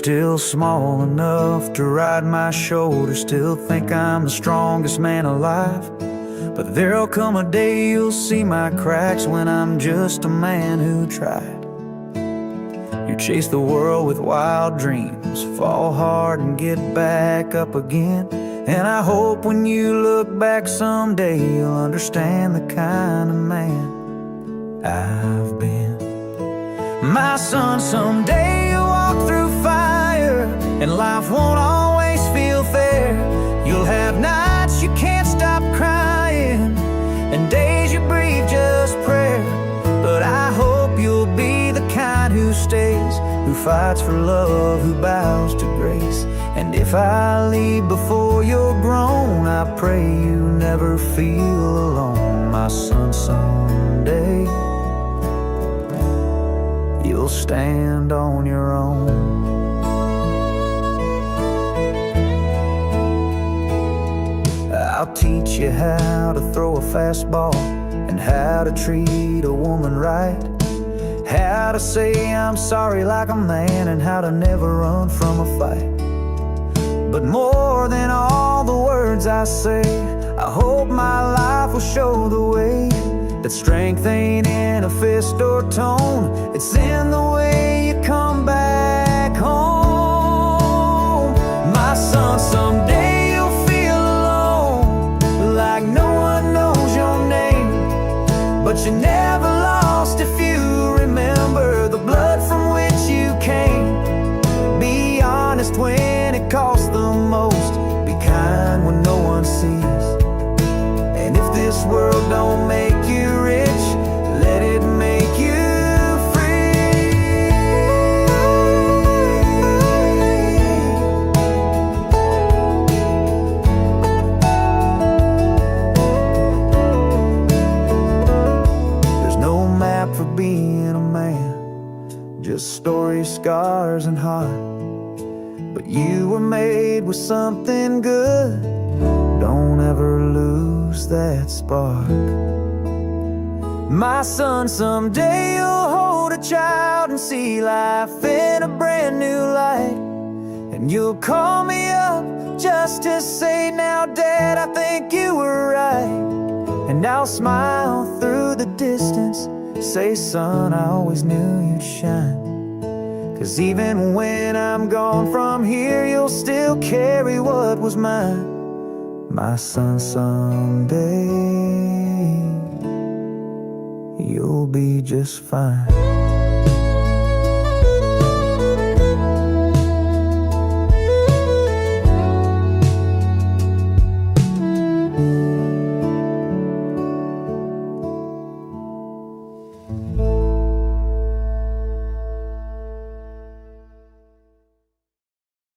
still small enough to ride my shoulder. Still think I'm the strongest man alive. But there'll come a day you'll see my cracks, when I'm just a man who tried. You chase the world with wild dreams, fall hard and get back up again. And I hope when you look back someday, you'll understand the kind of man I've been. My son, someday you'll walk through fire, and life won't always feel fair. You'll have nights you can't stop crying, and days you breathe just prayer. But I hope you'll be the kind who stays, who fights for love, who bows to grace. And if I leave before you're grown, I pray you never feel alone. My son, someday you'll stand on your own. I'll teach you how to throw a fastball, and how to treat a woman right, how to say I'm sorry like a man, and how to never run from a fight. But more than all the words I say, I hope my life will show the way that strength ain't in a fist or tone, it's in the way you come back home. My son, someday you'll feel alone, like no one knows your name. But you never lost if you remember the blood from which you came. Be honest when it costs the most, be kind when no one sees. And if this world don't make you rich, let it make you free. There's no map for being a man, just stories, scars, and heart. But you were made with something good, don't ever lose that spark. My son, someday you'll hold a child and see life in a brand new light. And you'll call me up just to say, now Dad, I think you were right. And I'll smile through the distance, say, son, I always knew you'd shine. 'Cause even when I'm gone from here, you'll still carry what was mine. My son, someday you'll be just fine.